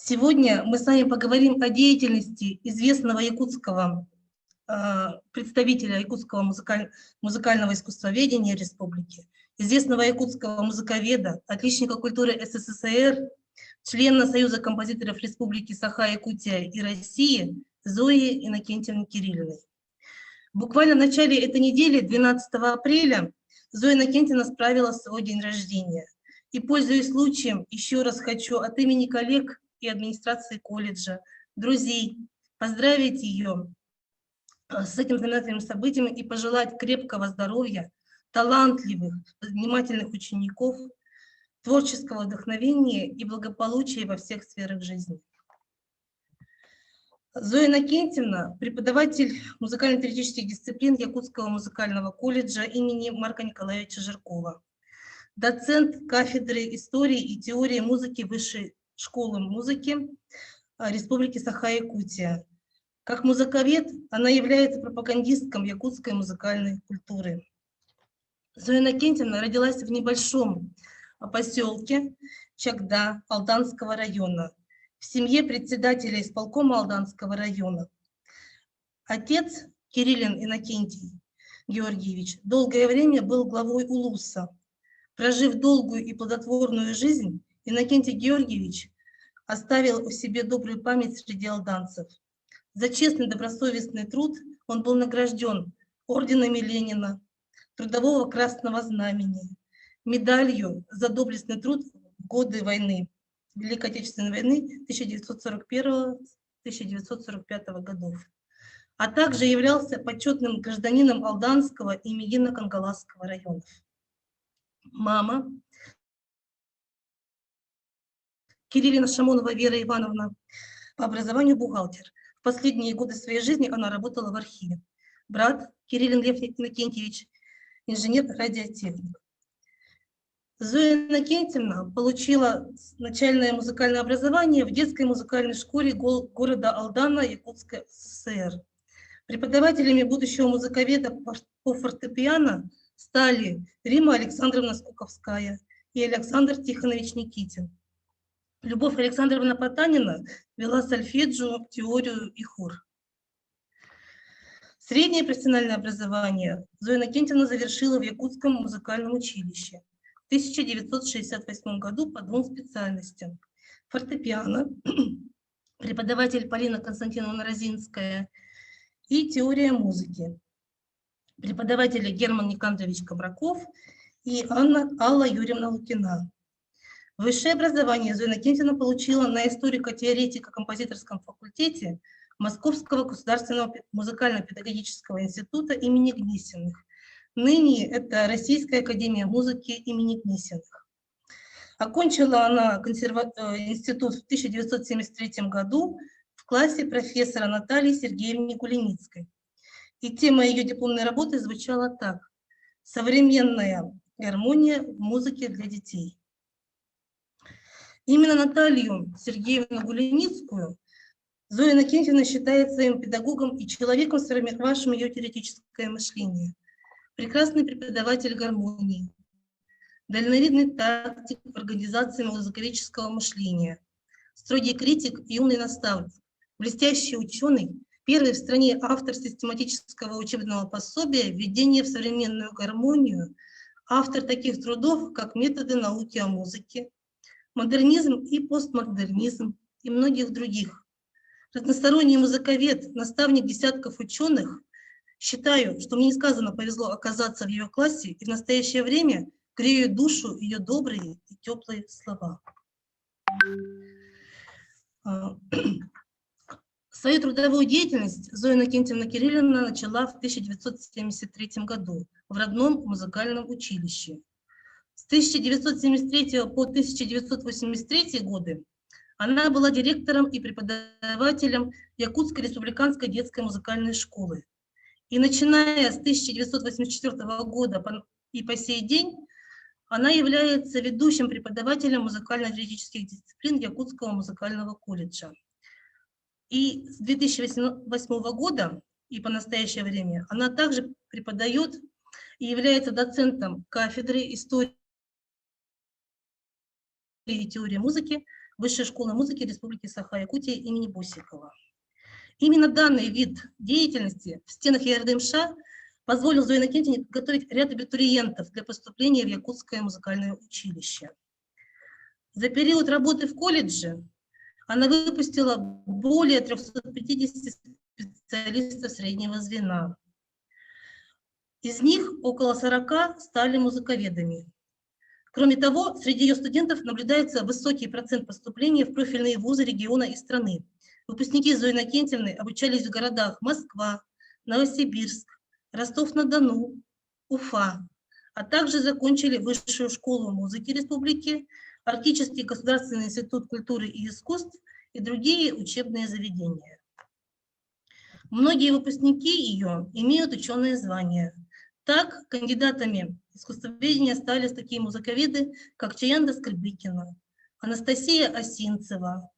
Сегодня мы с вами поговорим о деятельности известного якутского представителя якутского музыкального искусствоведения республики, известного якутского музыковеда, отличника культуры СССР, члена Союза композиторов Республики Саха-Якутия и России Зои Иннокентьевны Кириллиной. Буквально в начале этой недели, 12 апреля, Зоя Иннокентьевна справила свой день рождения. И, пользуясь случаем, еще раз хочу от имени коллег и администрации колледжа, друзей, поздравить ее с этим знаменательным событием и пожелать крепкого здоровья, талантливых, внимательных учеников, творческого вдохновения и благополучия во всех сферах жизни. Зоя Иннокентьевна – преподаватель музыкально-теоретических дисциплин Якутского музыкального колледжа имени Марка Николаевича Жиркова, доцент кафедры истории и теории музыки Высшей школы музыки Республики Саха-Якутия. Как музыковед она является пропагандистком якутской музыкальной культуры. Зоя Иннокентьевна родилась в небольшом поселке Чагда Алданского района, в семье председателя исполкома Алданского района. Отец Кириллин Иннокентий Георгиевич долгое время был главой Улуса. Прожив долгую и плодотворную жизнь, Иннокентий Георгиевич оставил о себе добрую память среди алданцев. За честный добросовестный труд он был награжден орденами Ленина, Трудового Красного Знамени, медалью за доблестный труд в годы войны, Великой Отечественной войны 1941-1945 годов, а также являлся почетным гражданином Алданского и Мегино-Кангаласского районов. Мама Кириллина Шамонова Вера Ивановна, по образованию бухгалтер. В последние годы своей жизни она работала в архиве. Брат Кириллин Лев Иннокентьевич, инженер-радиотехник. Зоя Иннокентьевна получила начальное музыкальное образование в детской музыкальной школе города Алдана Якутской ССР. Преподавателями будущего музыковеда по фортепиано стали Рима Александровна Скуковская и Александр Тихонович Никитин. Любовь Александровна Потанина вела сольфеджио, теорию и хор. Среднее профессиональное образование Зоя Иннокентьевна завершила в Якутском музыкальном училище в 1968 году по двум специальностям. Фортепиано, преподаватель Полина Константиновна Розинская, и теория музыки, преподаватели Герман Никандрович Ковраков и Алла Юрьевна Лукина. Высшее образование Зоя Иннокентьевна получила на историко-теоретико-композиторском факультете Московского государственного музыкально-педагогического института имени Гнесиных. Ныне это Российская академия музыки имени Гнесиных. Окончила она институт в 1973 году в классе профессора Натальи Сергеевны Кулиницкой. И тема ее дипломной работы звучала так: «Современная гармония в музыке для детей». Именно Наталью Сергеевну Гулиницкую Зоя Иннокентьевна считает своим педагогом и человеком, сформировавшим ее теоретическое мышление. Прекрасный преподаватель гармонии, дальновидный тактик в организации музыковедческого мышления, строгий критик и умный наставник, блестящий ученый, первый в стране автор систематического учебного пособия «Введение в современную гармонию», автор таких трудов, как «Методы науки о музыке», «Модернизм и постмодернизм» и многих других. Разносторонний музыковед, наставник десятков ученых. Считаю, что мне несказанно повезло оказаться в ее классе, и в настоящее время греют душу ее добрые и теплые слова. Свою трудовую деятельность Зоя Иннокентьевна Кирилловна начала в 1973 году в родном музыкальном училище. С 1973 по 1983 годы она была директором и преподавателем Якутской республиканской детской музыкальной школы. И начиная с 1984 года и по сей день она является ведущим преподавателем музыкально-теоретических дисциплин Якутского музыкального колледжа. И с 2008 года и по настоящее время она также преподает и является доцентом кафедры истории и теории музыки Высшей школы музыки Республики Саха-Якутия имени Босикова. Именно данный вид деятельности в стенах ЕРДМШ позволил Зое Иннокентьевне подготовить ряд абитуриентов для поступления в Якутское музыкальное училище. За период работы в колледже она выпустила более 350 специалистов среднего звена. Из них около 40 стали музыковедами. Кроме того, среди ее студентов наблюдается высокий процент поступления в профильные вузы региона и страны. Выпускники Зои Иннокентьевны обучались в городах Москва, Новосибирск, Ростов-на-Дону, Уфа, а также закончили Высшую школу музыки республики, Арктический государственный институт культуры и искусств и другие учебные заведения. Многие выпускники ее имеют ученые звания. Так, кандидатами искусствоведения стали такие музыковеды, как Чаянда Скребыкина, Анастасия Осинцева,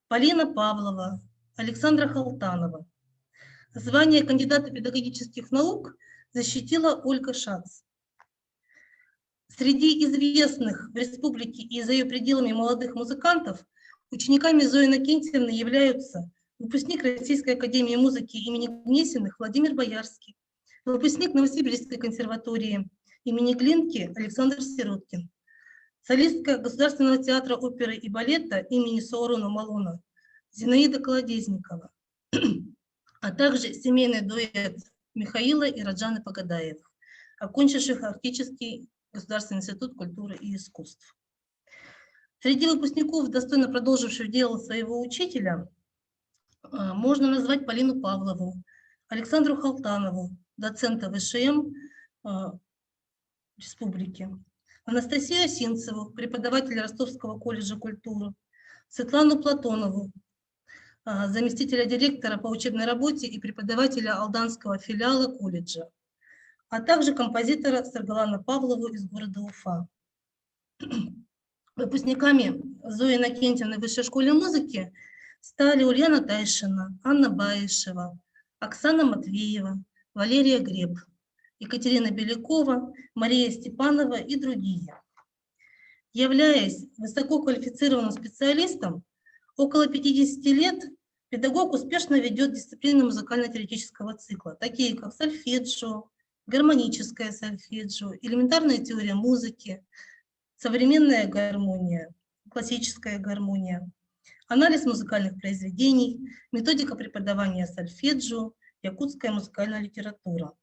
Полина Павлова, Александра Халтанова. Звание кандидата педагогических наук защитила Ольга Шац. Среди известных в республике и за ее пределами молодых музыкантов учениками Зои Иннокентьевны являются выпускник Российской академии музыки имени Гнесиных Владимир Боярский, выпускник Новосибирской консерватории имени Глинки Александр Сироткин, солистка Государственного театра оперы и балета имени Саурона Малона Зинаида Колодезникова, а также семейный дуэт Михаила и Раджаны Погадаевых, окончивших Арктический Государственный институт культуры и искусств. Среди выпускников, достойно продолживших дело своего учителя, можно назвать Полину Павлову, Александру Халтанову, доцента ВШМ республики, Анастасию Осинцеву, преподавателя Ростовского колледжа культуры, Светлану Платонову, заместителя директора по учебной работе и преподавателя Алданского филиала колледжа, а также композитора Саргалана Павлову из города Уфа. Выпускниками Зои Иннокентьевны Высшей школы музыки стали Ульяна Тайшина, Анна Баишева, Оксана Матвеева, Валерия Греб, Екатерина Белякова, Мария Степанова и другие. Являясь высококвалифицированным специалистом, около 50 лет педагог успешно ведет дисциплины музыкально-теоретического цикла, такие как сольфеджио, гармоническое сольфеджио, элементарная теория музыки, современная гармония, классическая гармония, анализ музыкальных произведений, методика преподавания сольфеджио, якутская музыкальная литература,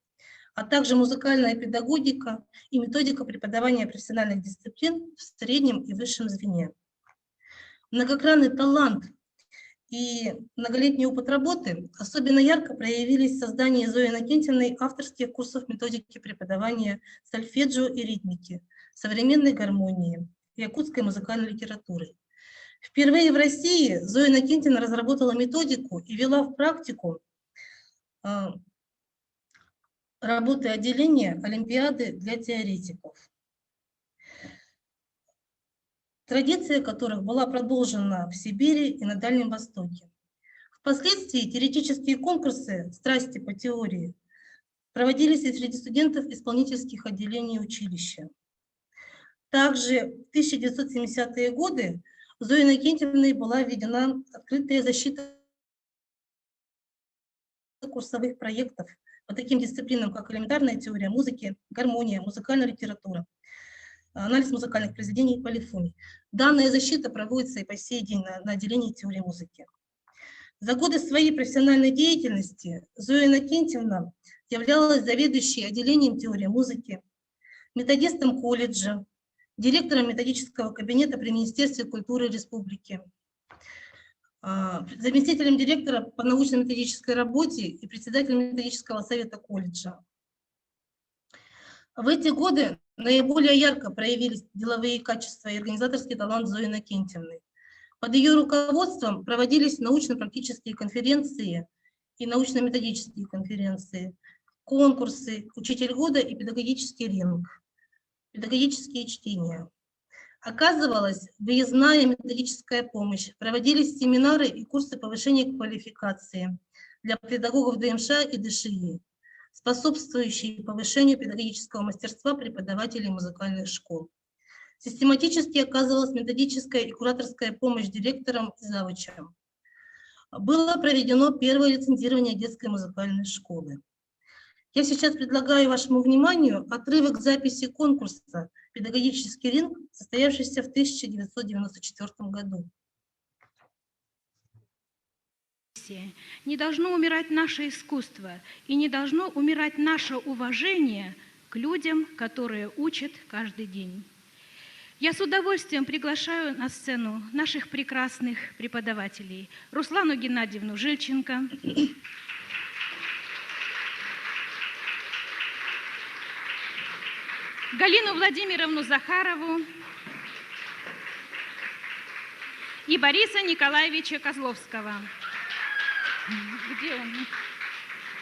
а также музыкальная педагогика и методика преподавания профессиональных дисциплин в среднем и высшем звене. Многогранный талант и многолетний опыт работы особенно ярко проявились в создании Зои Иннокентьевной авторских курсов методики преподавания сольфеджио и ритмики, современной гармонии, якутской музыкальной литературы. Впервые в России Зоя Иннокентьевна разработала методику и ввела в практику работы отделения Олимпиады для теоретиков, традиция которых была продолжена в Сибири и на Дальнем Востоке. Впоследствии теоретические конкурсы «Страсти по теории» проводились и среди студентов исполнительских отделений училища. Также в 1970-е годы Зоей Иннокентьевной была введена открытая защита курсовых проектов по таким дисциплинам, как элементарная теория музыки, гармония, музыкальная литература, анализ музыкальных произведений и полифоний. Данная защита проводится и по сей день на отделении теории музыки. За годы своей профессиональной деятельности Зоя Иннокентьевна являлась заведующей отделением теории музыки, методистом колледжа, директором методического кабинета при Министерстве культуры Республики, заместителем директора по научно-методической работе и председателем методического совета колледжа. В эти годы наиболее ярко проявились деловые качества и организаторский талант Зои Иннокентьевны. Под ее руководством проводились научно-практические конференции и научно-методические конференции, конкурсы, учитель года и педагогический ринг, педагогические чтения. Оказывалась выездная методическая помощь, проводились семинары и курсы повышения квалификации для педагогов ДМШ и ДШИ, способствующие повышению педагогического мастерства преподавателей музыкальных школ. Систематически оказывалась методическая и кураторская помощь директорам и завучам. Было проведено первое лицензирование детской музыкальной школы. Я сейчас предлагаю вашему вниманию отрывок записи конкурса «Педагогический ринг», состоявшийся в 1994 году. Не должно умирать наше искусство, и не должно умирать наше уважение к людям, которые учат каждый день. Я с удовольствием приглашаю на сцену наших прекрасных преподавателей: Руслану Геннадьевну Жильченко, Галину Владимировну Захарову и Бориса Николаевича Козловского. Где он?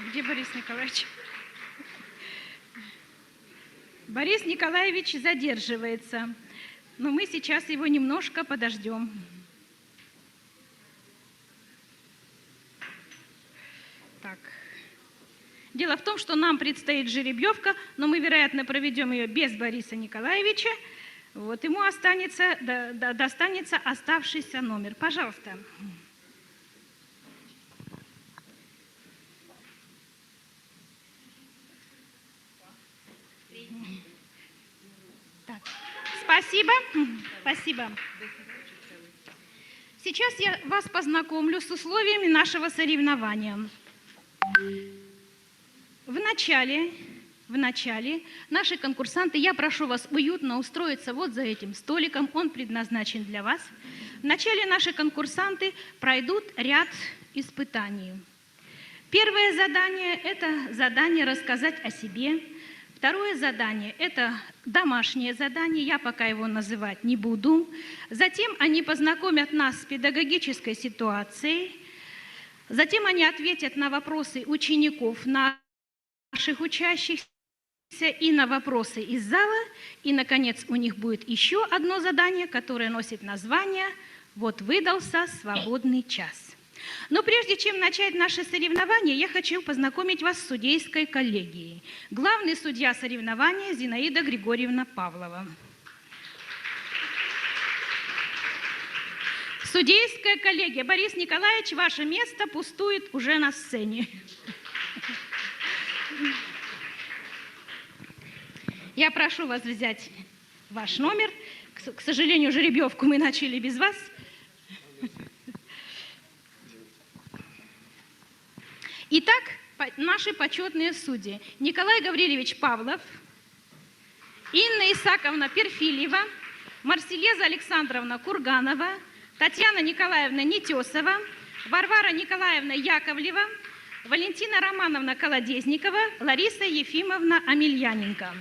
Где Борис Николаевич? Борис Николаевич задерживается, но мы сейчас его немножко подождем. Так. Дело в том, что нам предстоит жеребьевка, но мы, вероятно, проведем ее без Бориса Николаевича. Вот, ему достанется оставшийся номер. Пожалуйста. Так. Спасибо. Спасибо. Сейчас я вас познакомлю с условиями нашего соревнования. В начале наши конкурсанты, я прошу вас уютно устроиться вот за этим столиком, он предназначен для вас. В начале наши конкурсанты пройдут ряд испытаний. Первое задание – это задание рассказать о себе. Второе задание – это домашнее задание, я пока его называть не буду. Затем они познакомят нас с педагогической ситуацией. Затем они ответят на вопросы учеников, наших учащихся и на вопросы из зала. И, наконец, у них будет еще одно задание, которое носит название «Вот выдался свободный час». Но прежде чем начать наше соревнование, я хочу познакомить вас с судейской коллегией. Главный судья соревнования Зинаида Григорьевна Павлова. Судейская коллегия. Борис Николаевич, ваше место пустует уже на сцене. Я прошу вас взять ваш номер. К сожалению, жеребьевку мы начали без вас. Итак, наши почетные судьи. Николай Гаврилович Павлов, Инна Исаковна Перфильева, Марселеза Александровна Курганова, Татьяна Николаевна Нетесова, Варвара Николаевна Яковлева, Валентина Романовна Колодезникова, Лариса Ефимовна Амельяненко.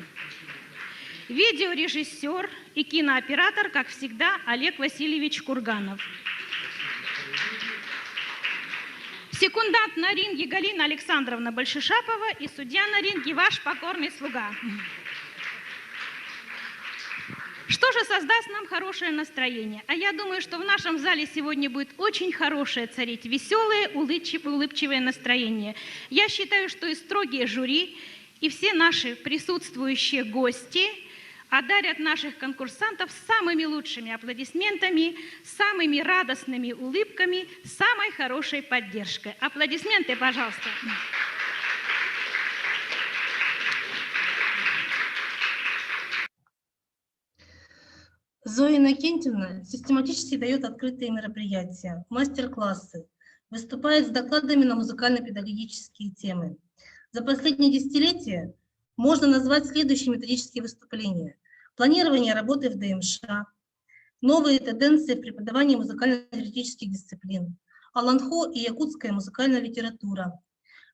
Видеорежиссер и кинооператор, как всегда, Олег Васильевич Курганов. Секундант на ринге Галина Александровна Большешапова и судья на ринге ваш покорный слуга. Что же создаст нам хорошее настроение? А я думаю, что в нашем зале сегодня будет очень хорошее царить веселое, улыбчивое настроение. Я считаю, что и строгие жюри, и все наши присутствующие гости одарят наших конкурсантов самыми лучшими аплодисментами, самыми радостными улыбками, самой хорошей поддержкой. Аплодисменты, пожалуйста. Зоя Иннокентьевна систематически дает открытые мероприятия, мастер-классы, выступает с докладами на музыкально-педагогические темы. За последние десятилетия можно назвать следующие методические выступления: планирование работы в ДМШ, новые тенденции в преподавании музыкально-теоретических дисциплин, Аланхо и якутская музыкальная литература,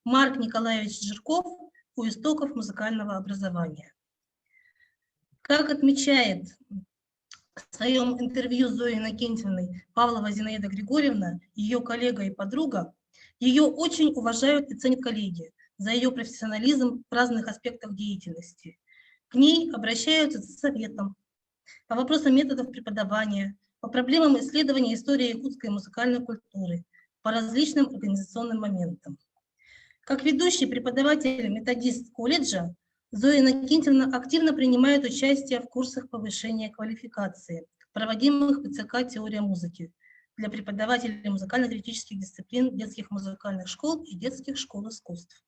Марк Николаевич Жирков у истоков музыкального образования. Как отмечает в своем интервью с Зоей Иннокентьевной Павлова Зинаида Григорьевна, ее коллега и подруга, ее очень уважают и ценят коллеги за ее профессионализм в разных аспектах деятельности. К ней обращаются за советом по вопросам методов преподавания, по проблемам исследования истории якутской музыкальной культуры, по различным организационным моментам. Как ведущий преподаватель-методист колледжа, Зоя Иннокентьевна активно принимает участие в курсах повышения квалификации, проводимых в ПЦК «Теория музыки» для преподавателей музыкально-теоретических дисциплин детских музыкальных школ и детских школ искусств.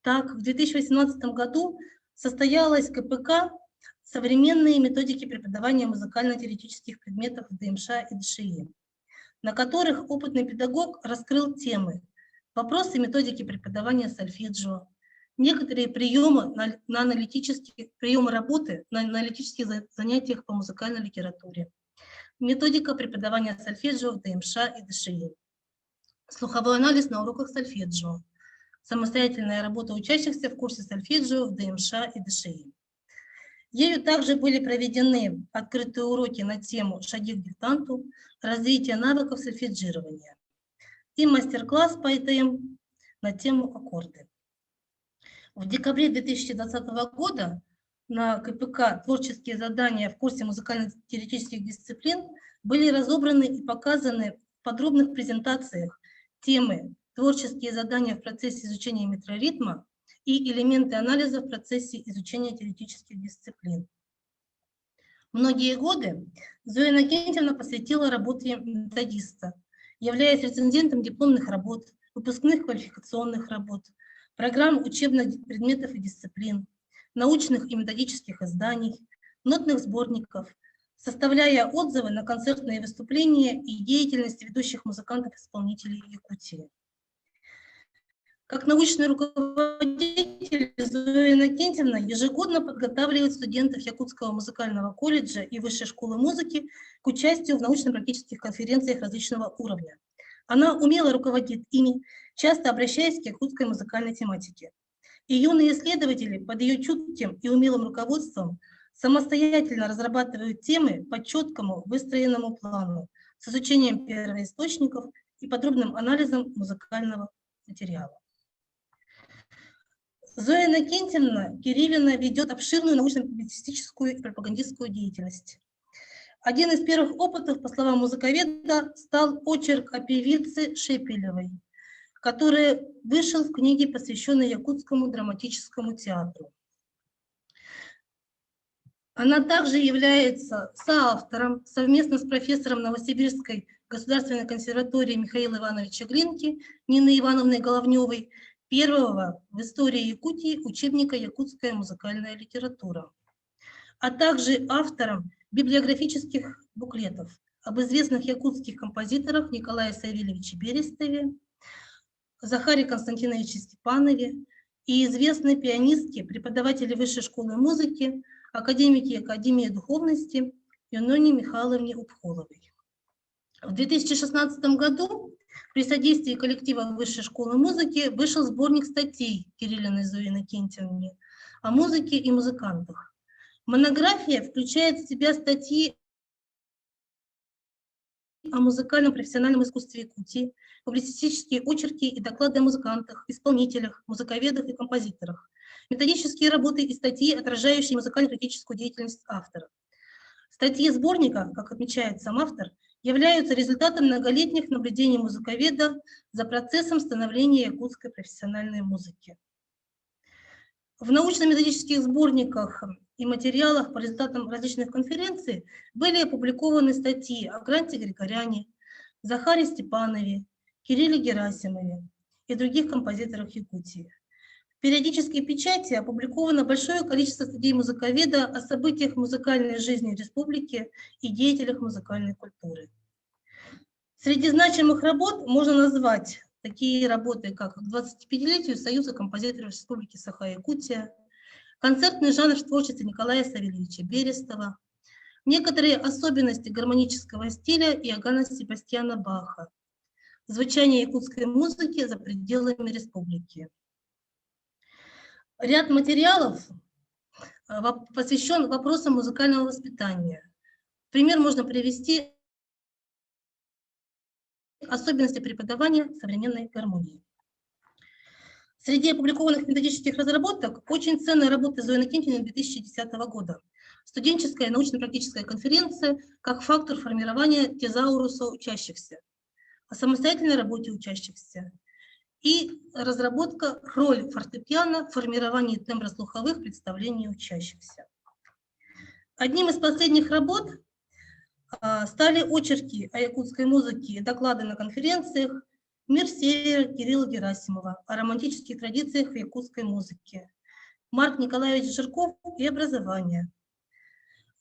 Так, в 2018 году состоялась КПК «Современные методики преподавания музыкально-теоретических предметов в ДМШ и ДШИ», на которых опытный педагог раскрыл темы «Вопросы методики преподавания сольфеджио», некоторые приемы работы на аналитических занятиях по музыкальной литературе, методика преподавания сольфеджио в ДМШ и ДШИ, слуховой анализ на уроках сольфеджио, самостоятельная работа учащихся в курсе сольфеджио в ДМШ и ДШИ. Ею также были проведены открытые уроки на тему «Шаги к диктанту», развитие навыков сольфеджирования и мастер-класс по ИТМ на тему «Аккорды». В декабре 2020 года на КПК «Творческие задания в курсе музыкально-теоретических дисциплин» были разобраны и показаны в подробных презентациях темы «Творческие задания в процессе изучения метроритма» и элементы анализа в процессе изучения теоретических дисциплин. Многие годы Зоя Иннокентьевна посвятила работе методиста, являясь рецензентом дипломных работ, выпускных квалификационных работ, программ учебных предметов и дисциплин, научных и методических изданий, нотных сборников, составляя отзывы на концертные выступления и деятельность ведущих музыкантов-исполнителей Якутии. Как научный руководитель Зоя Иннокентьевна ежегодно подготавливает студентов Якутского музыкального колледжа и Высшей школы музыки к участию в научно-практических конференциях различного уровня. Она умело руководит ими, часто обращаясь к якутской музыкальной тематике. И юные исследователи под ее чутким и умелым руководством самостоятельно разрабатывают темы по четкому выстроенному плану с изучением первоисточников и подробным анализом музыкального материала. Зоя Иннокентьевна Кириллина ведет обширную научно-публицистическую и пропагандистскую деятельность. Один из первых опытов, по словам музыковеда, стал очерк о певице Шепелевой, который вышел в книге, посвященной Якутскому драматическому театру. Она также является соавтором совместно с профессором Новосибирской государственной консерватории Михаила Ивановича Глинки Ниной Ивановной Головневой первого в истории Якутии учебника «Якутская музыкальная литература», а также автором библиографических буклетов об известных якутских композиторах Николае Савельевиче Берестове, Захаре Константиновиче Степанове и известной пианистке, преподавателе Высшей школы музыки, академике Академии духовности Юноне Михайловне Упхоловой. В 2016 году при содействии коллектива Высшей школы музыки вышел сборник статей Кириллиной Зои Иннокентьевны о музыке и музыкантах. Монография включает в себя статьи о музыкальном профессиональном искусстве Якутии, публицистические очерки и доклады о музыкантах, исполнителях, музыковедах и композиторах, методические работы и статьи, отражающие музыкально-критическую деятельность автора. Статьи сборника, как отмечает сам автор, являются результатом многолетних наблюдений музыковеда за процессом становления якутской профессиональной музыки. В научно-методических сборниках и материалах по результатам различных конференций были опубликованы статьи о Гранте Григоряне, Захаре Степанове, Кирилле Герасимове и других композиторах Якутии. В периодической печати опубликовано большое количество статей музыковеда о событиях музыкальной жизни республики и деятелях музыкальной культуры. Среди значимых работ можно назвать такие работы, как к 25-летию Союза композиторов Республики Саха-Якутия, концертный жанр в творчестве Николая Савельевича Берестова, некоторые особенности гармонического стиля Иоганна Себастьяна Баха, звучание якутской музыки за пределами республики. Ряд материалов посвящен вопросам музыкального воспитания. Пример можно привести особенности преподавания современной гармонии. Среди опубликованных методических разработок очень ценная работа Зои Иннокентьевны 2010 года. Студенческая научно-практическая конференция как фактор формирования тезауруса учащихся, о самостоятельной работе учащихся и разработка роли фортепиано в формировании темброслуховых представлений учащихся. Одним из последних работ стали очерки о якутской музыке и доклады на конференциях «Мир Севера» Кирилла Герасимова о романтических традициях в якутской музыке, Марк Николаевич Жирков и образование,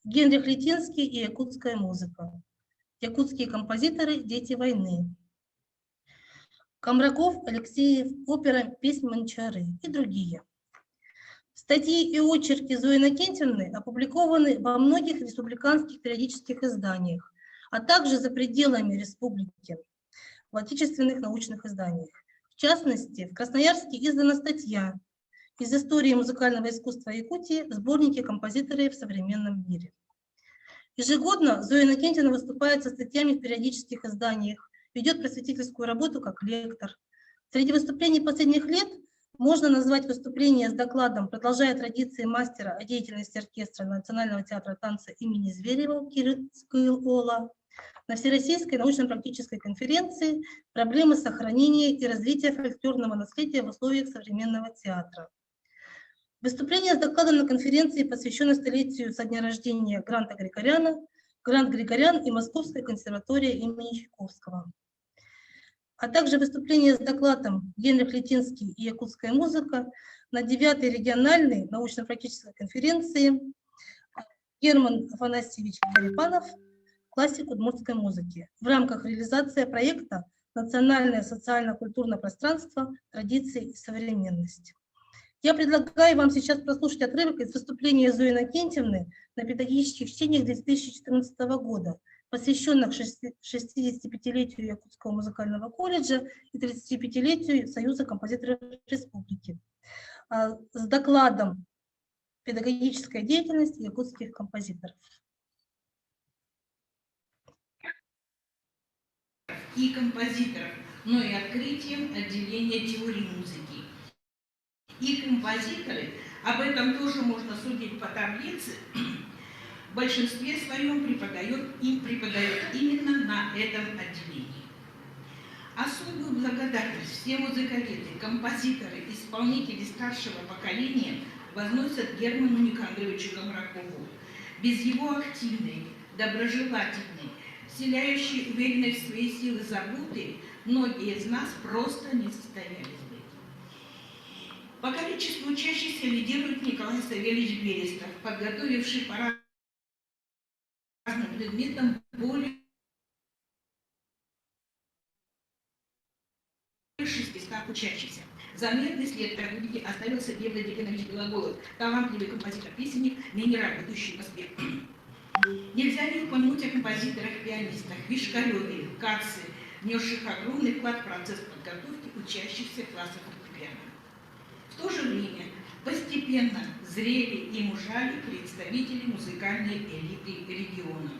Генрих Летинский и якутская музыка, якутские композиторы «Дети войны», Комраков, Алексеев, опера «Песнь Манчары» и другие. Статьи и очерки Зои Иннокентьевны опубликованы во многих республиканских периодических изданиях, а также за пределами республики в отечественных научных изданиях. В частности, в Красноярске издана статья «Из истории музыкального искусства Якутии в сборнике «Композиторы в современном мире». Ежегодно Зоя Иннокентьевна выступает со статьями в периодических изданиях, ведет просветительскую работу как лектор. Среди выступлений последних лет можно назвать выступление с докладом «Продолжая традиции мастера о деятельности оркестра Национального театра танца имени Зверева» Кирилла на Всероссийской научно-практической конференции «Проблемы сохранения и развития фольклорного наследия в условиях современного театра». Выступление с докладом на конференции, посвященной столетию со дня рождения Гранта Григоряна, Грант Григорян и Московская консерватория имени Чайковского. А также выступление с докладом «Генрих Летинский и якутская музыка» на 9-й региональной научно-практической конференции Герман Афанасьевич Карипанов «Классик удмуртской музыки» в рамках реализации проекта «Национальное социально-культурное пространство. Традиции и современность». Я предлагаю вам сейчас прослушать отрывок из выступления Зои Иннокентьевны на педагогических чтениях 2014 года, посвященных 65-летию Якутского музыкального колледжа и 35-летию Союза композиторов Республики, с докладом «Педагогическая деятельность якутских композиторов». И композиторов, но и открытием отделения теории музыки. И композиторы, об этом тоже можно судить по таблице, в большинстве своем преподают именно на этом отделении. Особую благодарность все музыковеды, композиторы, исполнители старшего поколения возносят Герману Никандровичу Комракову. Без его активной, доброжелательной, вселяющей уверенность в свои силы заботы, многие из нас просто не состоялись бы. По количеству учащихся лидирует Николай Савельевич Берестов, подготовивший по разным предметам более 600 учащихся. Заметный след педагогики оставил Сергей Владимирович Белоголов, талантливый композитор-песенник, ныне работающий в Москве. Нельзя не упомянуть о композиторах-пианистах Вишкареве, Каце, внесших огромный вклад в процесс подготовки учащихся классов фортепиано. В то же время постепенно зрели и мужали представители музыкальной элиты региона.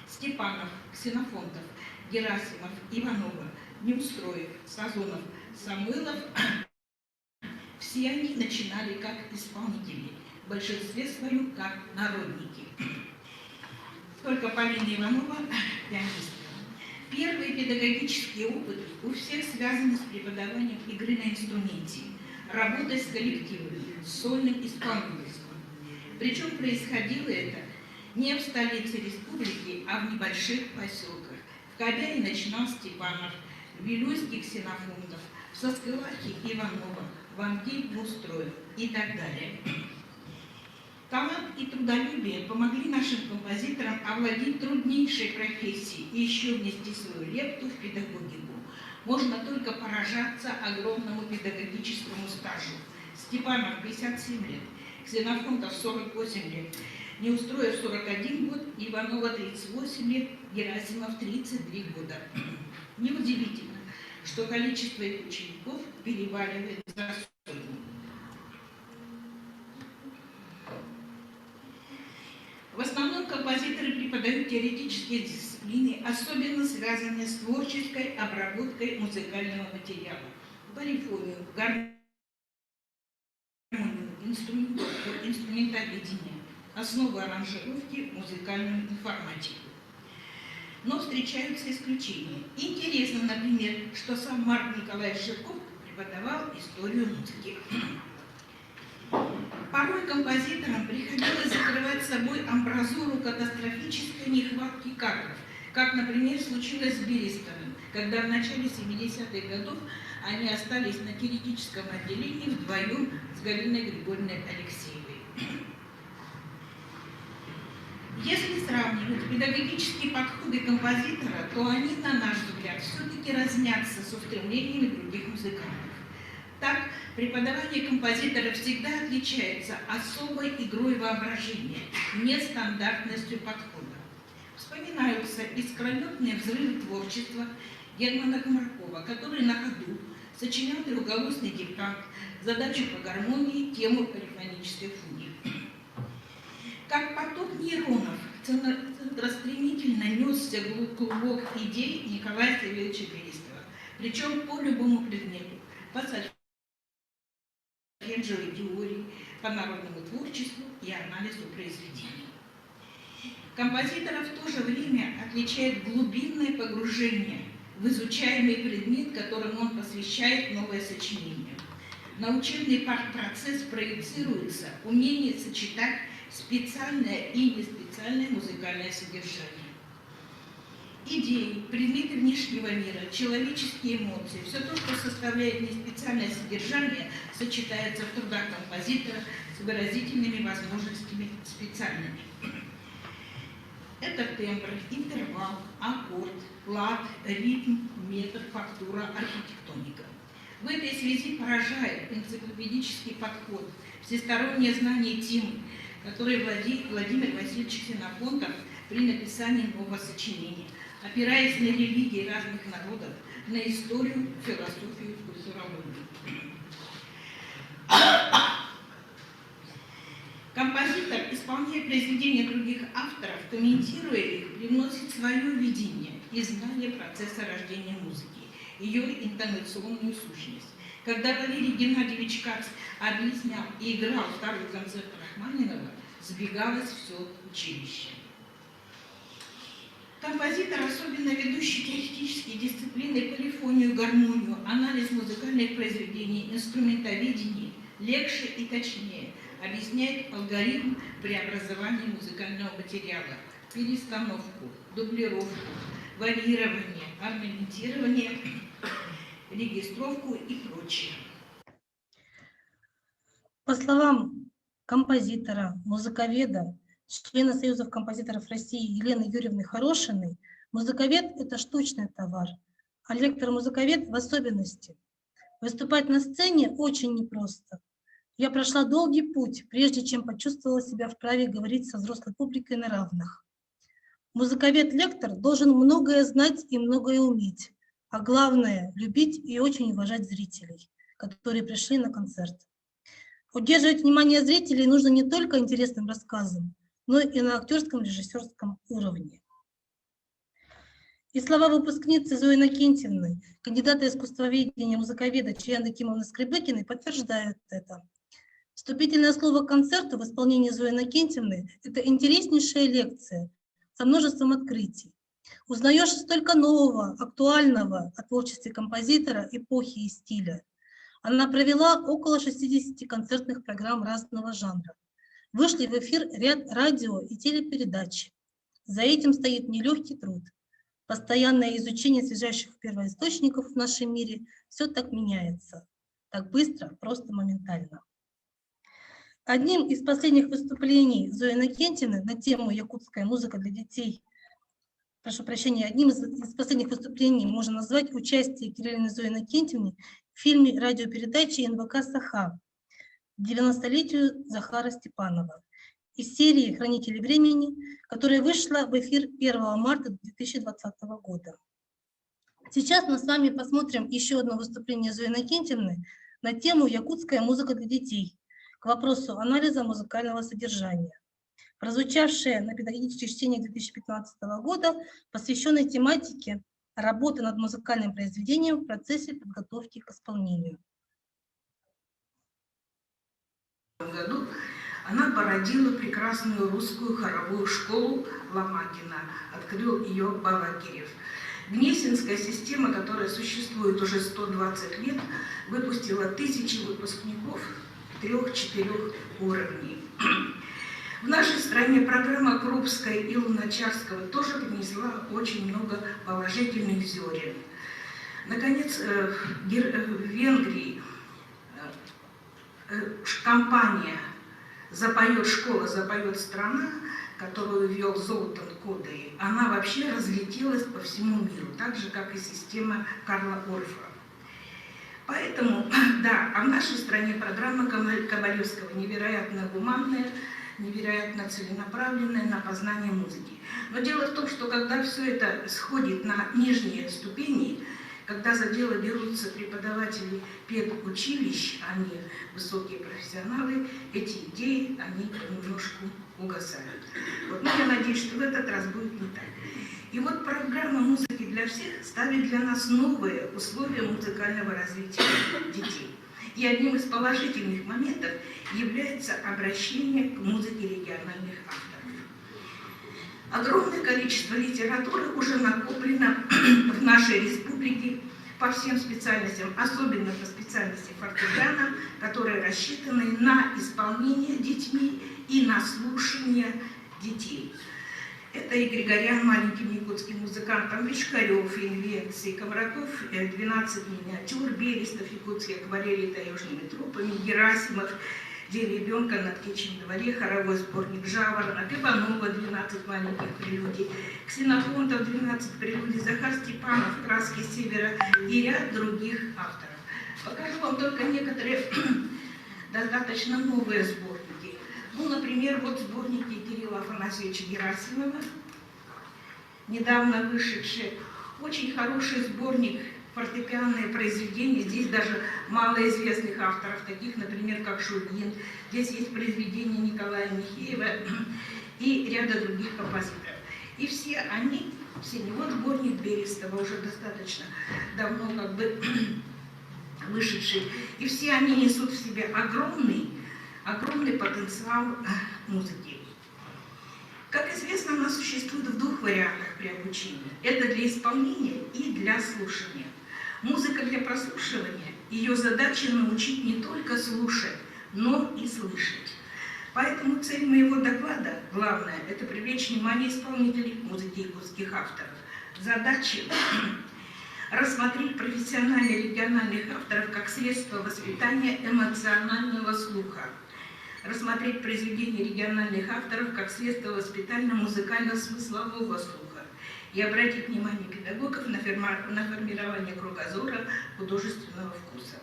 Степанов, Ксенофонтов, Герасимов, Иванова, Неустроев, Сазонов, Самойлов – все они начинали как исполнители, в большинстве своем как народники. Только Полина Иванова – пианистка. Первые педагогические опыты у всех связаны с преподаванием игры на инструменте, работой с коллективами, с сольным исполнительством. Причем происходило это не в столице республики, а в небольших поселках. В Кобяне начинал Степанов, в Вилюйске Ксенофонтов, в Соскылахе Иванова, в Амге Неустроев и так далее. Талант и трудолюбие помогли нашим композиторам овладеть труднейшей профессией и еще внести свою лепту в педагогику. Можно только поражаться огромному педагогическому стажу. Степанов 57 лет, Ксенофонтов 48 лет, Неустроев 41 год, Иванова 38 лет, Герасимов 33 года. Неудивительно, что количество их учеников переваливает за сотню. В основном композиторы преподают теоретические дисциплины, особенно связанные с творческой обработкой музыкального материала. Полифонию, гармонию, инструментоведение, основы аранжировки, музыкальную информатику. Но встречаются исключения. Интересно, например, что сам Марк Николаевич Жирков преподавал историю музыки. Порой композиторам приходилось закрывать собой амбразуру катастрофической нехватки кадров, как, например, случилось с Берестовым, когда в начале 70-х годов они остались на теоретическом отделении вдвоем с Галиной Григорьевной Алексеевой. Если сравнивать педагогические подходы композитора, то они, на наш взгляд, все-таки разнятся с устремлениями других музыкантов. Так, преподавание композитора всегда отличается особой игрой воображения, нестандартностью подхода. Вспоминаются искрометные взрывы творчества Германа Комаркова, который на ходу сочинял трехголосный диктант, задачу по гармонии, тему полифонической фуги. Как поток нейронов центростремительно несся клубок идей Николая Савельевича Берестова, причем по любому предмету, по сольфеджио теории, по народному творчеству и анализу произведений. Композиторов в то же время отличает глубинное погружение в изучаемый предмет, которому он посвящает новое сочинение. На учебный процесс проецируется умение сочетать специальное и неспециальное музыкальное содержание. Идеи, предметы внешнего мира, человеческие эмоции, все то, что составляет неспециальное содержание, сочетается в трудах композитора с выразительными возможностями специальными. Это тембр, интервал, аккорд, лад, ритм, метр, фактура, архитектоника. В этой связи поражает энциклопедический подход, всестороннее знание темы, который Владимир Васильевич Ксенофонтов при написании нового сочинения, опираясь на религии разных народов, на историю, философию, культурологию. Композитор, исполняя произведения других авторов, комментируя их, привносит свое видение и знание процесса рождения музыки, ее интонационную сущность. Когда Валерий Геннадьевич Кац объяснял и играл второй концерт Рахманинова, сбегалось все училище. Композитор, особенно ведущий теоретические дисциплины полифонию, гармонию, анализ музыкальных произведений, инструментоведение, легче и точнее объясняет алгоритм преобразования музыкального материала, перестановку, дублировку, варьирование, орнаментирование, регистровку и прочее. По словам композитора, музыковеда, члена Союза композиторов России Елены Юрьевны Хорошиной, музыковед – это штучный товар, а лектор-музыковед в особенности. Выступать на сцене очень непросто. Я прошла долгий путь, прежде чем почувствовала себя вправе говорить со взрослой публикой на равных. Музыковед-лектор должен многое знать и многое уметь, а главное – любить и очень уважать зрителей, которые пришли на концерт. Удерживать внимание зрителей нужно не только интересным рассказом, но и на актерском режиссерском уровне. И слова выпускницы Зои Иннокентьевны, кандидата искусствоведения, музыковеда Чаяны Кимовны Скребыкиной, подтверждают это. Вступительное слово к концерту в исполнении Зои Иннокентьевны – это интереснейшая лекция со множеством открытий. Узнаешь столько нового, актуального о творчестве композитора, эпохи и стиля. Она провела около 60 концертных программ разного жанра. Вышли в эфир ряд радио и телепередач. За этим стоит нелегкий труд. Постоянное изучение свежайших первоисточников в нашем мире все так меняется. Так быстро, просто моментально. Одним из последних выступлений Зои Иннокентьевны на тему «Якутская музыка для детей», прошу прощения, одним из последних выступлений можно назвать участие Кирилловны Зои Иннокентьевны в фильме радиопередачи НВК «Саха» к 90-летию Захара Степанова из серии «Хранители времени», которая вышла в эфир 1 марта 2020 года. Сейчас мы с вами посмотрим еще одно выступление Зои Иннокентьевны на тему «Якутская музыка для детей» к вопросу анализа музыкального содержания, прозвучавшее на педагогических чтениях 2015 года, посвященной тематике работы над музыкальным произведением в процессе подготовки к исполнению. В этом году она породила прекрасную русскую хоровую школу Ломакина, открыл ее Балакирев. Гнесинская система, которая существует уже 120 лет, выпустила тысячи выпускников 3-4 уровней. В нашей стране программа Крупская и Луначарского тоже принесла очень много положительных зерен. Наконец, в Венгрии компания «Запоет школа, запоет страна», которую ввел Золтан Кодой, она вообще разлетелась по всему миру, так же, как и система Карла Орфа. Поэтому, да, а в нашей стране программа Кабалевского невероятно гуманная, невероятно целенаправленная на познание музыки. Но дело в том, что когда все это сходит на нижние ступени, когда за дело берутся преподаватели педучилищ, а не высокие профессионалы, эти идеи, они понемножку угасают. Вот, но я надеюсь, что в этот раз будет не так. И вот программа «Музыки для всех» ставит для нас новые условия музыкального развития детей. И одним из положительных моментов является обращение к музыке региональных авторов. Огромное количество литературы уже накоплено в нашей республике по всем специальностям, особенно по специальности фортепиано, которые рассчитаны на исполнение детьми и на слушание детей. Это и Григорян маленьким якутским музыкантом, Вишкарев, Инвенций, Ковраков, 12 миниатюр, Берестов, якутские акварели таежными трупами, Герасимов, День ребенка на птичьем дворе, хоровой сборник Жаворонок, Иванова, 12 маленьких прелюдий, Ксенофонтов, 12 прелюдий, Захар Степанов, Краски севера и ряд других авторов. Покажу вам только некоторые достаточно новые сборники. Ну, например, вот сборники Кирилла Афанасьевича Герасимова, недавно вышедший. Очень хороший сборник фортепианные произведения. Здесь даже малоизвестных авторов, таких, например, как Шульгин. Здесь есть произведения Николая Михеева и ряда других композиторов. И все они, вот сборник Берестова, уже достаточно давно как бы вышедший, и все они несут в себе огромный потенциал музыки. Как известно, она существует в двух вариантах при обучении. Это для исполнения и для слушания. Музыка для прослушивания, ее задача научить не только слушать, но и слышать. Поэтому цель моего доклада, главное, это привлечь внимание исполнителей музыки якутских авторов. Задача рассмотреть профессиональных региональных авторов как средство воспитания эмоционального слуха, рассмотреть произведения региональных авторов как средство воспитания музыкально-смыслового слуха и обратить внимание педагогов на формирование кругозора художественного вкуса.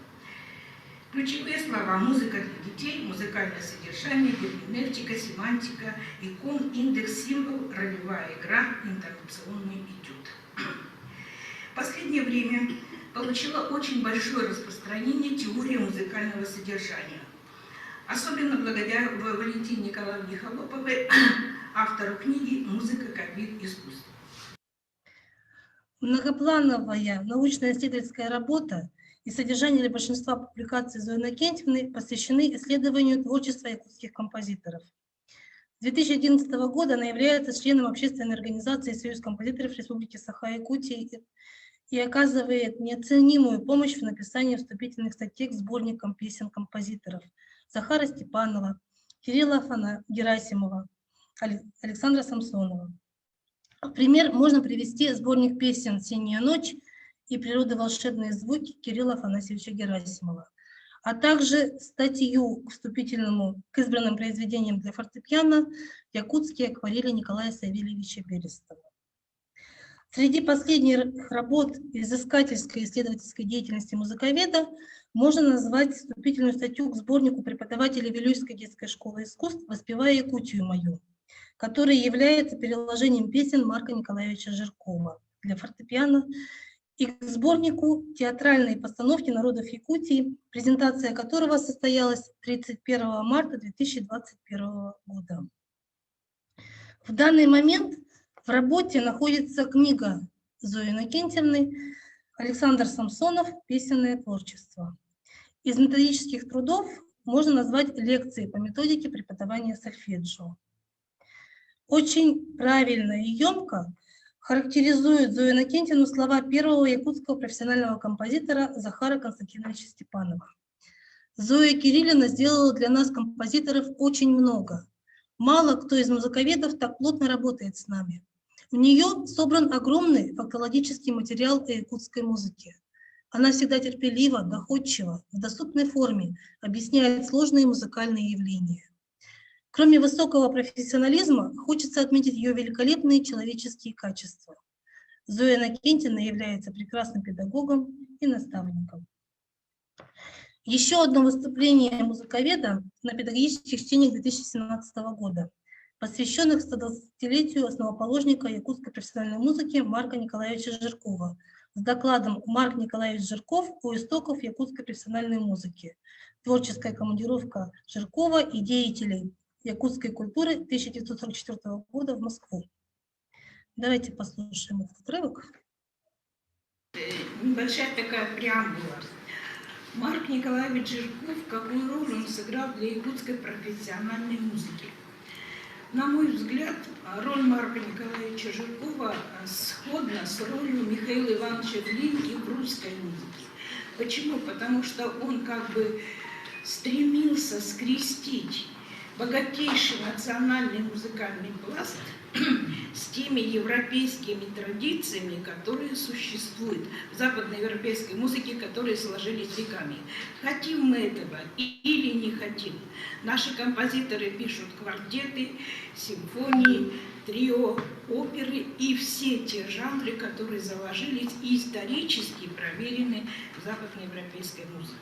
Ключевые слова: музыка для детей, музыкальное содержание, герменевтика, семантика, икон, индекс, символ, ролевая игра, интонационный этюд. В последнее время получила очень большое распространение теория музыкального содержания. Особенно благодаря Валентине Николаевне Холоповой, автору книги «Музыка как вид искусства». Многоплановая научно-исследовательская работа и содержание для большинства публикаций Зои Иннокентьевны посвящены исследованию творчества якутских композиторов. С 2011 года она является членом общественной организации «Союз композиторов Республики Саха-Якутии» и оказывает неоценимую помощь в написании вступительных статей к сборникам песен композиторов Захара Степанова, Кирилла Герасимова, Александра Самсонова. В пример можно привести сборник песен «Синяя ночь» и «Природа волшебные звуки» Кирилла Афанасьевича Герасимова, а также статью к вступительному к избранным произведениям для фортепиано «Якутские акварели» Николая Савельевича Берестова. Среди последних работ изыскательской и исследовательской деятельности музыковеда можно назвать вступительную статью к сборнику преподавателя Вилюйской детской школы искусств «Воспевая Якутию мою», который является переложением песен Марка Николаевича Жиркова для фортепиано, и к сборнику театральной постановки народов Якутии, презентация которого состоялась 31 марта 2021 года. В данный момент в работе находится книга Зои Иннокентьевны «Александр Самсонов. Песенное творчество». Из методических трудов можно назвать лекции по методике преподавания сольфеджио. Очень правильно и емко Характеризует Зою Иннокентьевну слова первого якутского профессионального композитора Захара Константиновича Степанова. Зоя Кирилловна сделала для нас, композиторов, очень много. Мало кто из музыковедов так плотно работает с нами. У нее собран огромный фактологический материал о якутской музыке. Она всегда терпеливо, доходчиво, в доступной форме объясняет сложные музыкальные явления. Кроме высокого профессионализма, хочется отметить ее великолепные человеческие качества. Зоя Иннокентьевна является прекрасным педагогом и наставником. Еще одно выступление музыковеда на педагогических чтениях 2017 года, посвященных 120-летию основоположника якутской профессиональной музыки Марка Николаевича Жиркова, с докладом «Марк Николаевич Жирков у истоков якутской профессиональной музыки. Творческая командировка Жиркова и деятелей якутской культуры 1944 года в Москву». Давайте послушаем этот отрывок. Небольшая такая преамбула. Марк Николаевич Жирков, какую роль он сыграл для якутской профессиональной музыки? На мой взгляд, роль Марка Николаевича Жиркова сходна с ролью Михаила Ивановича Глинки в русской музыке. Почему? Потому что он как бы стремился скрестить богатейший национальный музыкальный пласт с теми европейскими традициями, которые существуют в западноевропейской музыке, которые сложились веками. Хотим мы этого или не хотим. Наши композиторы пишут квартеты, симфонии, трио, оперы и все те жанры, которые заложились и исторически проверены в западноевропейской музыке.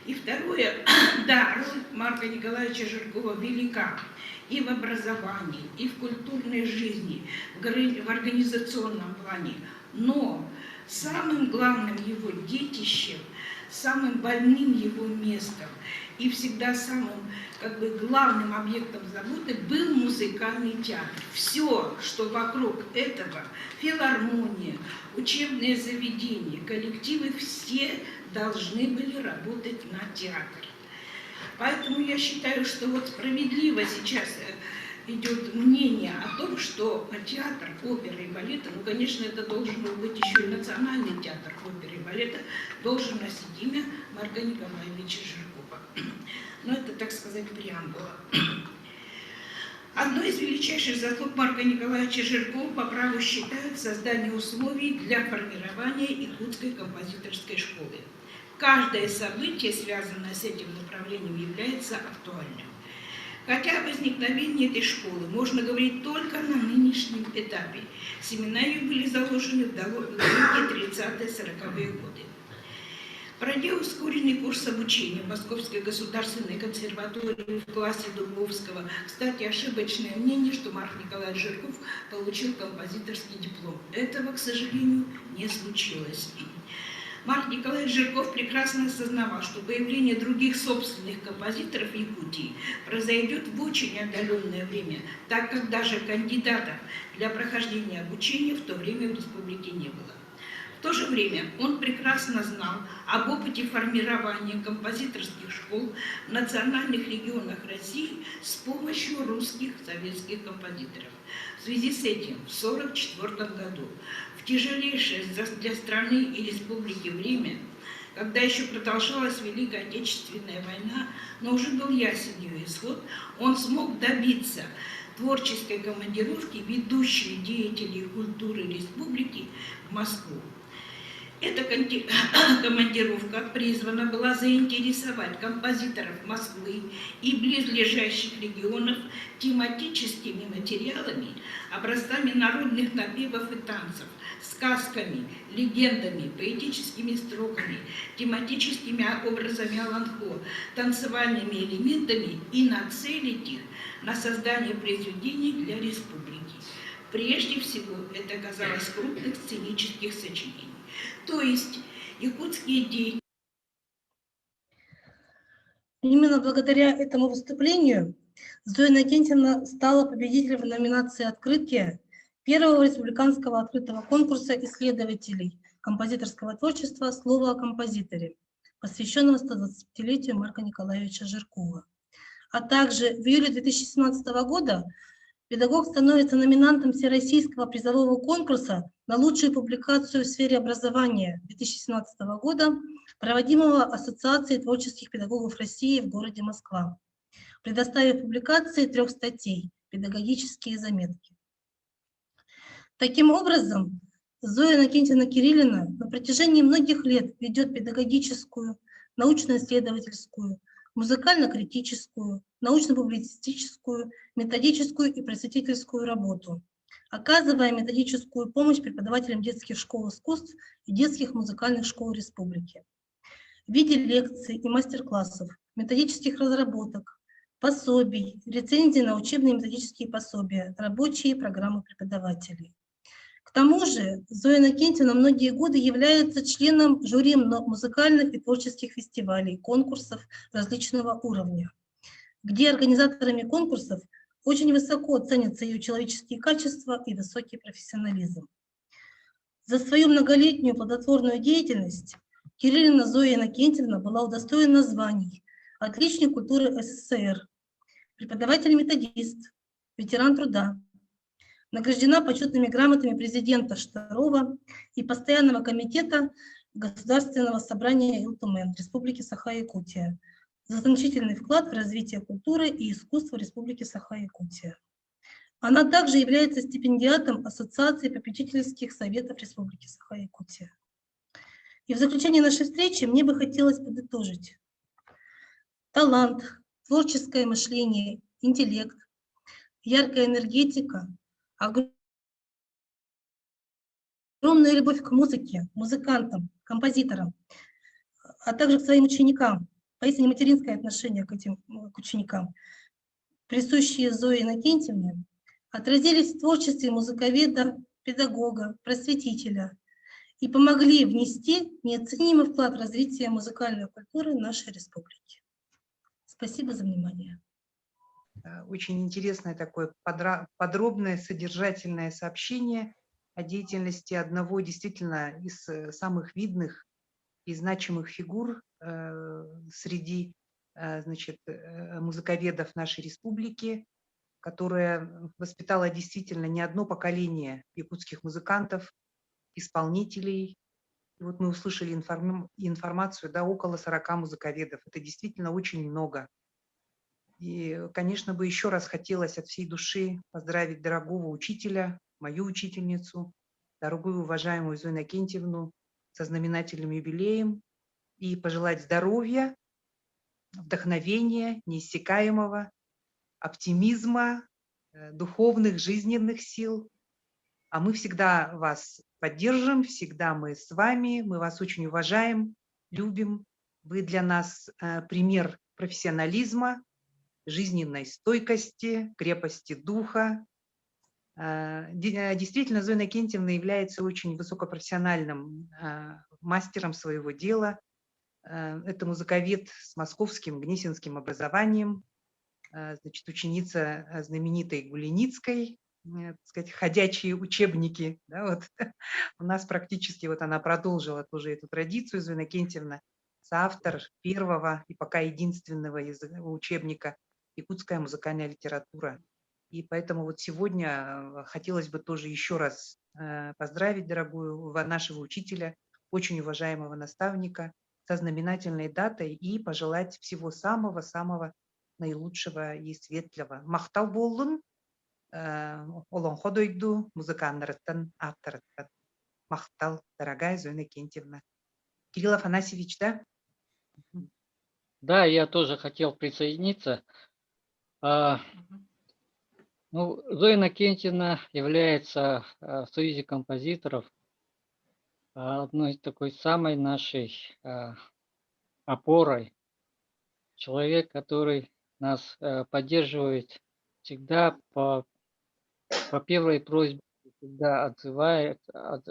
И второе, да, роль Марка Николаевича Жиркова велика и в образовании, и в культурной жизни, в организационном плане. Но самым главным его детищем, самым больным его местом и всегда самым как бы главным объектом заботы был музыкальный театр. Все, что вокруг этого, филармония, учебные заведения, коллективы, все должны были работать на театр. Поэтому я считаю, что вот справедливо сейчас идет мнение о том, что театр оперы и балета, ну, конечно, это должен был быть еще и национальный театр оперы и балета, должен носить имя Марка Николаевича Жиркова. Но это, так сказать, преамбула. Одной из величайших заслуг Марка Николаевича Жиркова по праву считают создание условий для формирования якутской композиторской школы. Каждое событие, связанное с этим направлением, является актуальным. Хотя о возникновении этой школы можно говорить только на нынешнем этапе. Семена ее были заложены в далекие 30-40-е годы. Пройдя ускоренный курс обучения в Московской государственной консерватории в классе Дубовского, кстати, ошибочное мнение, что Марк Николаевич Жирков получил композиторский диплом. Этого, к сожалению, не случилось. Марк Николаевич Жирков прекрасно осознавал, что появление других собственных композиторов в Якутии произойдет в очень отдаленное время, так как даже кандидатов для прохождения обучения в то время в республике не было. В то же время он прекрасно знал об опыте формирования композиторских школ в национальных регионах России с помощью русских советских композиторов. В связи с этим в 1944 году, в тяжелейшее для страны и республики время, когда еще продолжалась Великая Отечественная война, но уже был ясен ее исход, он смог добиться творческой командировки ведущих деятелей культуры республики в Москву. Эта командировка призвана была заинтересовать композиторов Москвы и близлежащих регионов тематическими материалами, образцами народных напевов и танцев, сказками, легендами, поэтическими строками, тематическими образами Аланхо, танцевальными элементами и нацелить их на создание произведений для республики. Прежде всего, это касалось крупных сценических сочинений. То есть якутские деятели. Именно благодаря этому выступлению Зоя Иннокентьевна стала победителем в номинации «Открытие» первого республиканского открытого конкурса исследователей композиторского творчества «Слово о композиторе», посвященного 120-летию Марка Николаевича Жиркова. А также в июле 2017 года Педагог становится номинантом Всероссийского призового конкурса на лучшую публикацию в сфере образования 2017 года, проводимого Ассоциацией творческих педагогов России в городе Москва, предоставив публикации 3 статей «Педагогические заметки». Таким образом, Зоя Иннокентьевна Кириллина на протяжении многих лет ведет педагогическую, научно-исследовательскую, музыкально-критическую, научно-публицистическую, методическую и просветительскую работу, оказывая методическую помощь преподавателям детских школ искусств и детских музыкальных школ республики в виде лекций и мастер-классов, методических разработок, пособий, рецензий на учебные и методические пособия, рабочие программы преподавателей. К тому же Зоя Иннокентьевна многие годы является членом жюри музыкальных и творческих фестивалей, конкурсов различного уровня, где организаторами конкурсов очень высоко ценятся ее человеческие качества и высокий профессионализм. За свою многолетнюю плодотворную деятельность Кириллина Зоя Иннокентьевна была удостоена званий «Отличник культуры СССР», преподаватель-методист, ветеран труда, награждена почетными грамотами президента Штарова и Постоянного комитета Государственного собрания ИЛТУМЭН Республики Саха-Якутия за значительный вклад в развитие культуры и искусства Республики Саха-Якутия. Она также является стипендиатом Ассоциации попечительских советов Республики Саха-Якутия. И в заключение нашей встречи мне бы хотелось подытожить. Талант, творческое мышление, интеллект, яркая энергетика, огромная любовь к музыке, музыкантам, композиторам, а также к своим ученикам, поистине материнское отношение к этим ученикам, присущие Зое Иннокентьевне, отразились в творчестве музыковеда, педагога, просветителя и помогли внести неоценимый вклад в развитие музыкальной культуры нашей республики. Спасибо за внимание. Очень интересное такое подробное, содержательное сообщение о деятельности одного действительно из самых видных и значимых фигур среди музыковедов нашей республики, которая воспитала действительно не одно поколение якутских музыкантов, исполнителей. И вот мы услышали информацию, да, около 40 музыковедов. Это действительно очень много. И, конечно, бы еще раз хотелось от всей души поздравить дорогого учителя, мою учительницу, дорогую уважаемую Зою Иннокентьевну со знаменательным юбилеем и пожелать здоровья, вдохновения, неиссякаемого, оптимизма, духовных, жизненных сил. А мы всегда вас поддержим, всегда мы с вами, мы вас очень уважаем, любим. Вы для нас пример профессионализма, жизненной стойкости, крепости духа. Действительно, Зоя Иннокентьевна является очень высокопрофессиональным мастером своего дела. Это музыковед с московским гнесинским образованием, ученица знаменитой Гулиницкой, так сказать, ходячие учебники. Да, вот. У нас практически вот она продолжила тоже эту традицию, Зоя Иннокентьевна, соавтор первого и пока единственного учебника «Якутская музыкальная литература». И поэтому вот сегодня хотелось бы тоже еще раз поздравить дорогую нашего учителя, очень уважаемого наставника со знаменательной датой и пожелать всего самого-самого наилучшего и светлого. Махтал болун, олонходойду, музыканраттан, автораттан. Махтал, дорогая Зоя Иннокентьевна. Кирилл Афанасьевич, да? Да, я тоже хотел присоединиться. Зоя Иннокентьевна является в Союзе композиторов одной такой самой нашей опорой. Человек, который нас поддерживает всегда по первой просьбе, всегда отзывается.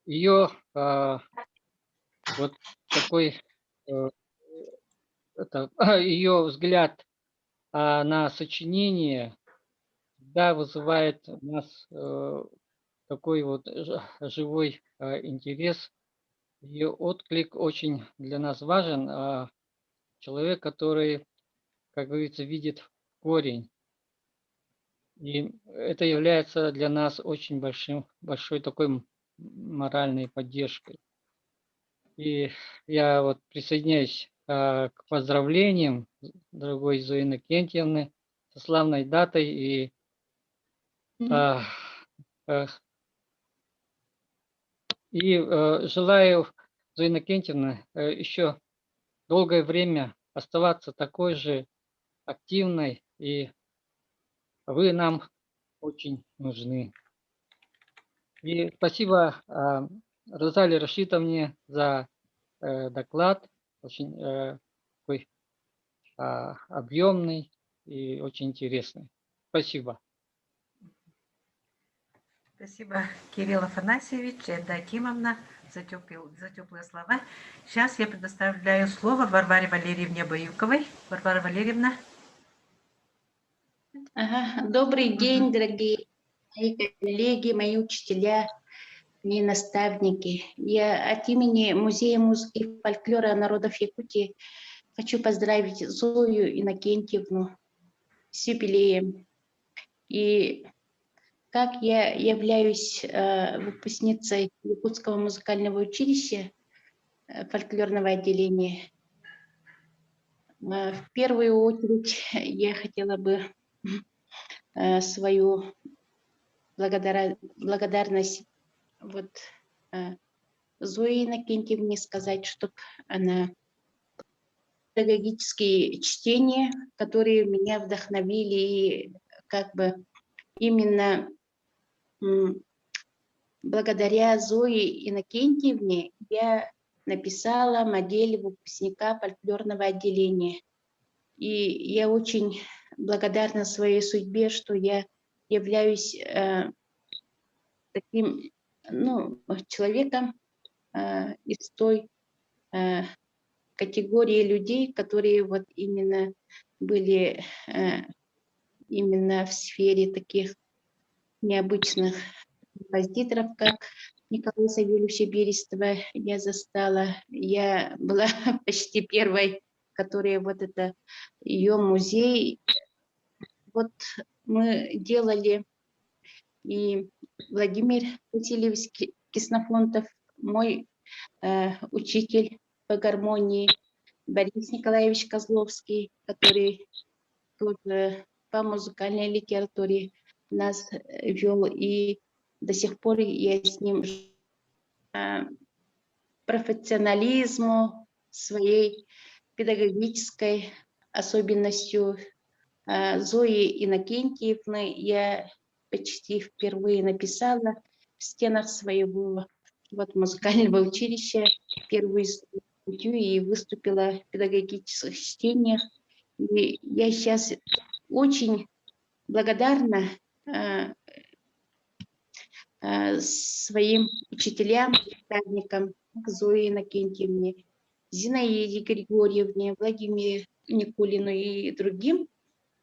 Ее вот такой ее взгляд на сочинение всегда вызывает у нас такой вот живой интерес. Ее отклик очень для нас важен. Человек, который как говорится, видит корень. И это является для нас очень большой такой моральной поддержкой. И я вот присоединяюсь к поздравлениям дорогой Зои Иннокентьевны со славной датой и а, э, желаю, Зои Иннокентьевна, еще долгое время оставаться такой же активной, и вы нам очень нужны. И спасибо Розалии Рашитовне за доклад, очень такой объемный и очень интересный. Спасибо. Спасибо, Кирилл Афанасьевич и Эда Акимовна, за теплые слова. Сейчас я предоставляю слово Варваре Валерьевне Баюковой. Варвара Валерьевна. Добрый день, дорогие мои коллеги, мои учителя, мои наставники. Я от имени Музея музыки и фольклора народов Якутии хочу поздравить Зою Иннокентьевну с юбилеем. И как я являюсь выпускницей Якутского музыкального училища, фольклорного отделения, в первую очередь я хотела бы свою благодарность вот Зое Иннокентьевне сказать, чтобы она педагогические чтения, которые меня вдохновили, и как бы именно благодаря Зое Иннокентьевне я написала модель выпускника фольклорного отделения. И я очень благодарна своей судьбе, что я являюсь таким человеком из той категории людей, которые вот именно были именно в сфере таких необычных композиторов, как Николая Савельевича Берестова я застала. Я была почти первой, которая вот это ее музей. Вот мы делали, и Владимир Васильевич Киснофонтов, мой учитель по гармонии, Борис Николаевич Козловский, который тоже по музыкальной литературе нас вел, и до сих пор я с ним профессионализму, своей педагогической особенностью Зои Иннокентьевны я почти впервые написала в стенах своего музыкального училища первую статью и выступила в педагогических чтениях. И я сейчас очень благодарна своим учителям, наставникам Зое Иннокентьевне, Зинаиде Григорьевне, Владимиру Никулину и другим.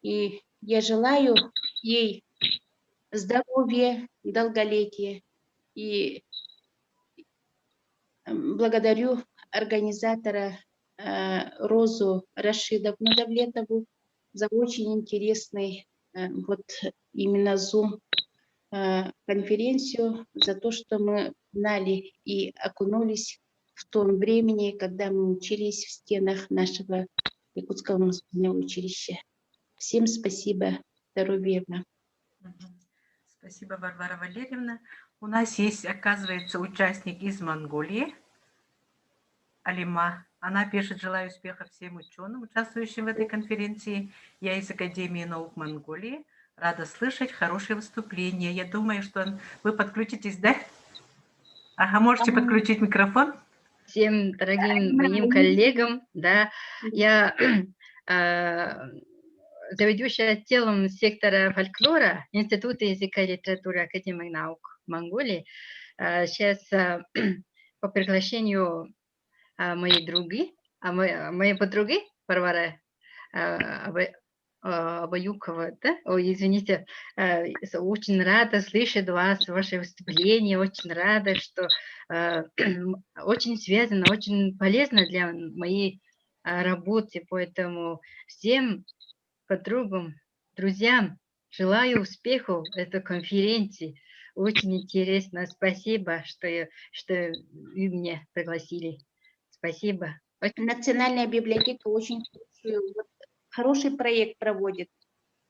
И я желаю ей здоровья, долголетия. И благодарю организатора Розу Рашидовну Давлетову за очень интересный именно Zoom конференцию, за то, что мы знали и окунулись в том времени, когда мы учились в стенах нашего Якутского музыкального училища. Всем спасибо, здоровья вам. Спасибо, Варвара Валерьевна. У нас есть, оказывается, участник из Монголии, Алима. Она пишет: желаю успеха всем ученым, участвующим в этой конференции. Я из Академии наук Монголии. Рада слышать хорошее выступление. Я думаю, что вы подключитесь, да? Ага, можете подключить микрофон. Всем дорогим моим коллегам, да, я заведующая отделом сектора фольклора Института языка и литературы Академии наук Монголии. Сейчас по приглашению моей подруги Варвары Баюкова, да? Ой, извините, очень рада слышать вас, ваше выступление, очень рада, что очень связано, очень полезно для моей работы, поэтому всем подругам, друзьям желаю успехов в этой конференции. Очень интересно. Спасибо, что вы меня пригласили. Спасибо. Национальная библиотека очень хороший проект проводит,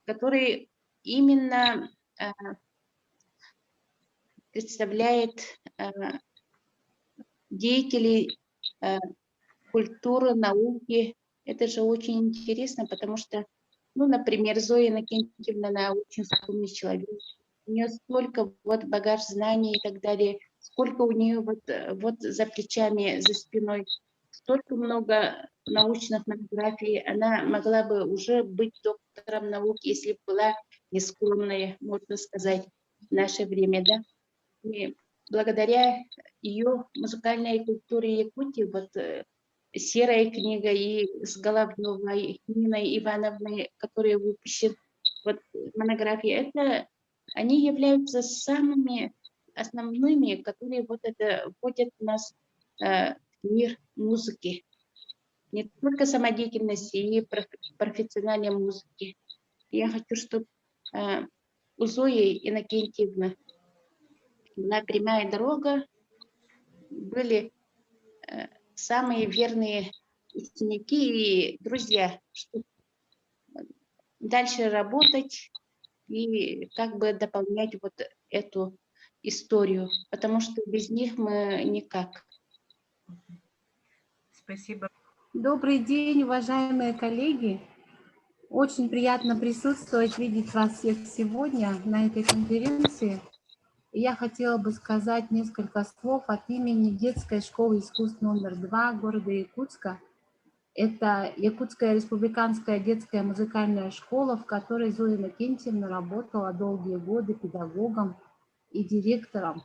который именно представляет деятелей культуры, науки. Это же очень интересно, потому что, ну, например, Зоя Иннокентьевна, она очень скромный человек. У нее столько вот багаж знаний и так далее, сколько у нее вот за плечами, за спиной, столько много научных монографий. Она могла бы уже быть доктором наук, если бы была не скромная, можно сказать, в наше время, да. И благодаря ее музыкальной культуре Якутии, вот «Серая книга» и с Головневой, Ниной Ивановной, которые выпущены, вот монографии, это они являются самыми основными, которые вот это вводят нас в мир музыки. Не только самодеятельности и профессиональной музыки. Я хочу, чтобы у Зои Иннокентьевны была прямая дорога, были самые верные ученики и друзья, чтобы дальше работать и как бы дополнять вот эту историю, потому что без них мы никак. Спасибо. Добрый день, уважаемые коллеги. Очень приятно присутствовать, видеть вас всех сегодня на этой конференции. Я хотела бы сказать несколько слов от имени детской школы искусств номер 2 города Якутска. Это Якутская республиканская детская музыкальная школа, в которой Зоя Иннокентьевна работала долгие годы педагогом и директором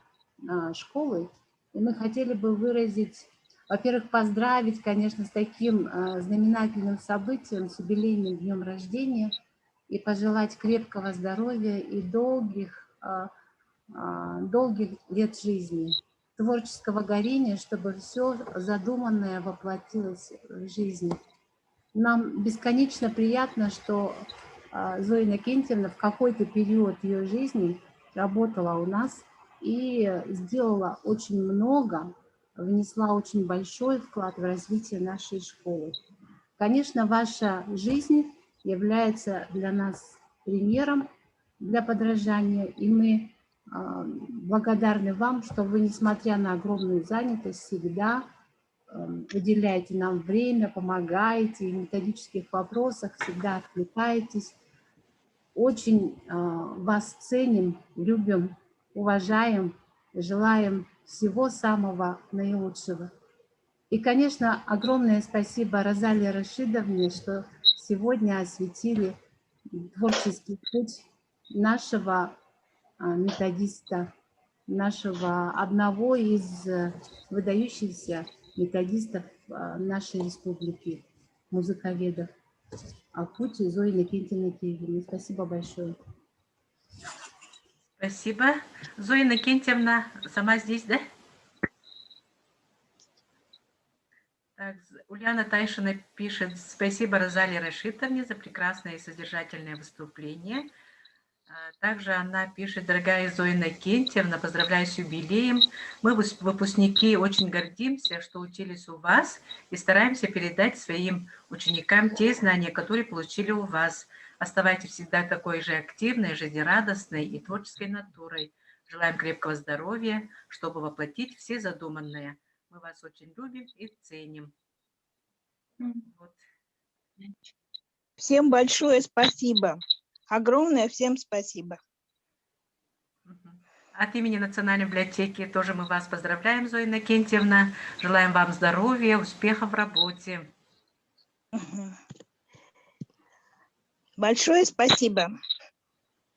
школы. И мы хотели бы выразить, во-первых, поздравить, конечно, с таким знаменательным событием, с юбилейным днем рождения, и пожелать крепкого здоровья и долгих лет жизни, творческого горения, чтобы все задуманное воплотилось в жизнь. Нам бесконечно приятно, что Зоя Иннокентьевна в какой-то период ее жизни работала у нас и сделала очень много, внесла очень большой вклад в развитие нашей школы. Конечно, ваша жизнь является для нас примером для подражания, и мы благодарны вам, что вы, несмотря на огромную занятость, всегда уделяете нам время, помогаете, и в методических вопросах всегда откликаетесь. Очень вас ценим, любим, уважаем, желаем всего самого наилучшего. И, конечно, огромное спасибо Розалии Рашидовне, что сегодня осветили творческий путь нашего методиста, нашего одного из выдающихся методистов нашей республики, музыковедов, Акути Зои Иннокентьевны Киевны. Спасибо большое. Спасибо. Зоя Иннокентьевна сама здесь, да? Так, Ульяна Тайшина пишет: спасибо Розалии Рашидовне за прекрасное и содержательное выступление. Также она пишет: дорогая Зоя Иннокентьевна, поздравляю с юбилеем. Мы, выпускники, очень гордимся, что учились у вас и стараемся передать своим ученикам те знания, которые получили у вас. Оставайтесь всегда такой же активной, жизнерадостной и творческой натурой. Желаем крепкого здоровья, чтобы воплотить все задуманное. Мы вас очень любим и ценим. Вот. Всем большое спасибо. Огромное всем спасибо. От имени Национальной библиотеки тоже мы вас поздравляем, Зоя Иннокентьевна. Желаем вам здоровья, успехов в работе. Большое спасибо.